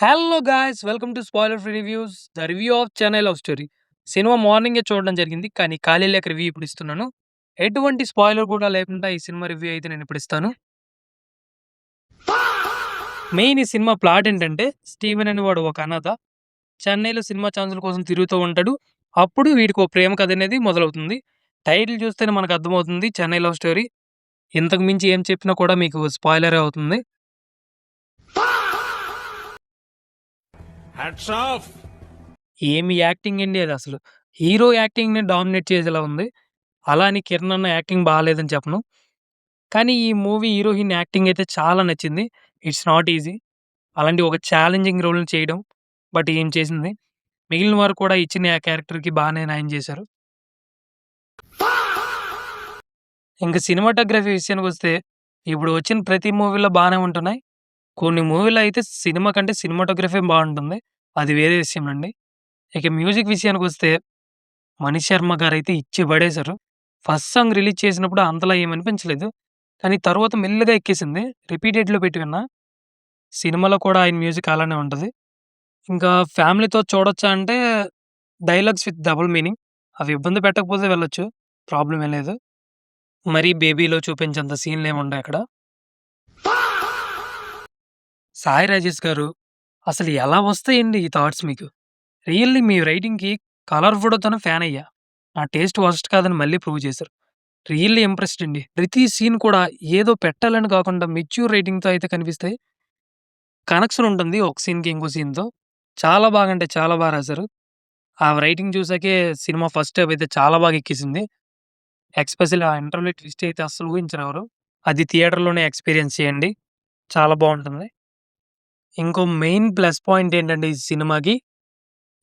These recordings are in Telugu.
Hello guys! Welcome to spoiler free reviews. The review of 'Chennai love story'. Cinema మార్నింగే చూడడం జరిగింది. కానీ ఖాళీ లేక రివ్యూ ఇప్పుడు ఇస్తున్నాను. ఎటువంటి స్పాయిలర్ కూడా లేకుండా ఈ సినిమా రివ్యూ అయితే నేను ఇప్పుడు ఇస్తాను. మెయిన్ ఈ సినిమా ప్లాట్ ఏంటంటే, స్టీవెన్ అనేవాడు ఒక అనాథ. చెన్నైలో సినిమా ఛాన్సుల కోసం తిరుగుతూ ఉంటాడు. అప్పుడు వీడికి ఓ ప్రేమ కథ అనేది మొదలవుతుంది. టైటిల్ చూస్తేనే మనకు అర్థమవుతుంది 'చెన్నై లవ్ స్టోరీ'. ఇంతకు మించి ఏం చెప్పినా కూడా మీకు స్పాయిలరే అవుతుంది. Hats off. ఏమి యాక్టింగ్ అండి అది అసలు. హీరో యాక్టింగ్‌ని డామినేట్ చేసేలా ఉంది. అలా అని కిరణ్ అన్న యాక్టింగ్ బాలేదని చెప్పను. కానీ ఈ మూవీ హీరోయిన్ యాక్టింగ్ అయితే చాలా నచ్చింది. It's not easy. అలాంటి ఒక ఛాలెంజింగ్ రోల్‌ని చేయడం. బట్ ఏం చేసింది. మిగిలిన వారు కూడా ఇచ్చిన క్యారెక్టర్‌కి బానే న్యాయం చేశారు. ఇంక సినిమాటోగ్రఫీ విషయానికొస్తే ఇప్పుడు వచ్చిన ప్రతి మూవీలో బానే ఉంటున్నాయి. కొన్ని మూవీలో అయితే సినిమా కంటే సినిమాటోగ్రఫీ బావుంటుంది. అది వేరే విషయం అండి. ఇక మ్యూజిక్ విషయానికొస్తే మనీష్ శర్మ గారైతే ఇచ్చి పడేశారు. ఫస్ట్ సాంగ్ రిలీజ్ చేసినప్పుడు అంతలా ఏమనిపించలేదు. కానీ తరువాత మెల్లిగా ఎక్కేసింది. రిపీటెడ్‌లో పెట్టి విన్నా. సినిమాలో కూడా ఆయన మ్యూజిక్ అలానే ఉంటది. ఇంకా ఫ్యామిలీతో చూడొచ్చా అంటే డైలాగ్స్ విత్ డబుల్ మీనింగ్. అవి ఇబ్బంది పెట్టకపోతే వెళ్ళొచ్చు. ప్రాబ్లమ్ ఏం లేదు. మరీ బేబీలో చూపించేంత సీన్‌లేముండయి అక్కడ. సాయి రాజేష్ గారు అసలు ఎలా వస్తాయండి ఈ థాట్స్ మీకు? రియల్లీ మీ రైటింగ్‌కి కలర్ ఫోటోతోనే ఫ్యాన్ అయ్యా. నా టేస్ట్ వరస్ట్ కాదని మళ్ళీ ప్రూవ్ చేశారు. రియల్లీ ఇంప్రెస్డ్ అండి. ప్రతి సీన్ కూడా ఏదో పెట్టాలని కాకుండా మెచ్యూర్ రైటింగ్‌తో అయితే కనిపిస్తాయి. కనెక్షన్ ఉంటుంది ఒక సీన్‌కి ఇంకో సీన్‌తో. చాలా బాగా అంటే చాలా బాగా రాశారు. ఆ రైటింగ్ చూసాకే సినిమా ఫస్ట్ హాఫ్ అయితే చాలా బాగా ఎక్కేసింది. ఎస్పెషల్లీ ఆ ఇంటర్వల్ ట్విస్ట్ అయితే అస్సలు ఊహించరు ఎవరు. అది థియేటర్‌లోనే ఎక్స్‌పీరియన్స్ చేయండి. చాలా బావుంటుంది. ఇంకో మెయిన్ ప్లస్ పాయింట్ ఏంటంటే ఈ సినిమాకి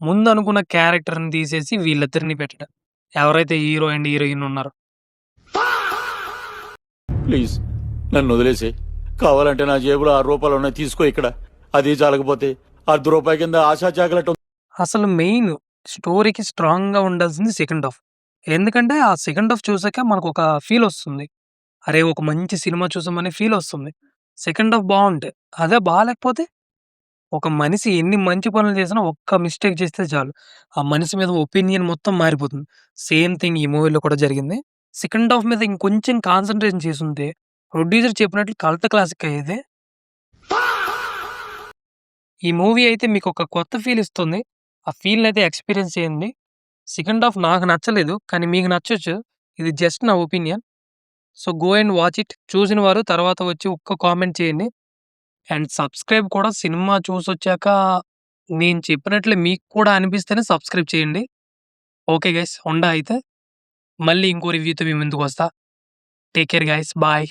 ముందనుకున్న క్యారెక్టర్‌ని తీసేసి వీళ్ళిద్దరిని పెట్టడం. ఎవరైతే హీరో అండ్ హీరోయిన్ ఉన్నారో. ప్లీజ్ నన్ను వదిలేసేయ్. కావాలంటే నా జేబులో ₹6 ఉన్నాయి, తీసుకో. ఇక్కడ అది చాలకపోతే ₹1/2 కింద ఆశా చాకలెట్ ఉంది. అసలు మెయిన్ స్టోరీకి స్ట్రాంగ్‌గా ఉండాల్సింది సెకండ్ హాఫ్. ఎందుకంటే ఆ సెకండ్ హాఫ్ చూసాక మనకొక ఫీలొస్తుంది. అరే! ఒక మంచి సినిమా చూసామనే ఫీలొస్తుంది. సెకండ్ హాఫ్ బావుంటే. అదే బాలేకపోతే ఒక మనిషి ఎన్ని మంచి పనులు చేసినా ఒక్క మిస్టేక్ చేస్తే చాలు. ఆ మనిషి మీద ఒపీనియన్ మొత్తం మారిపోతుంది. సేమ్ థింగ్ ఈ మూవీలో కూడా జరిగింది. సెకండ్ హాఫ్ మీద ఇంకొంచెం కాన్సంట్రేషన్ చేసుంటే ప్రొడ్యూసర్ చెప్పినట్లు కల్ట్ క్లాసిక్ అయ్యేది. ఈ మూవీ అయితే మీకొక కొత్త ఫీల్ ఇస్తుంది. ఆ ఫీల్‌నయితే ఎక్స్‌పీరియన్స్ చేయండి. సెకండ్ హాఫ్ నాకు నచ్చలేదు. కానీ మీకు నచ్చొచ్చు. ఇది జస్ట్ నా opinion. So, go and watch it. చూసిన వారు తర్వాత వచ్చి ఒక్క కామెంట్ చేయండి. అండ్ సబ్స్క్రైబ్ కూడా సినిమా చూసొచ్చాక నేను చెప్పినట్లే మీకు కూడా అనిపిస్తేనే సబ్స్క్రైబ్ చేయండి. Okay guys. ఉండా అయితే. మళ్ళీ ఇంకో రివ్యూతో మీ ముందుకొస్తా. Take care guys. Bye.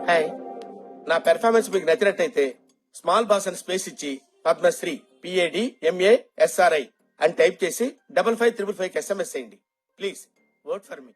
Hi, నా పెర్ఫార్మెన్స్ మీకు నచ్చినట్టయితే స్మాల్ బాస్ అని స్పేస్ ఇచ్చి పద్మశ్రీ PADMASRI అని టైప్ చేసి 5555 SMS చేయండి. Please vote for me.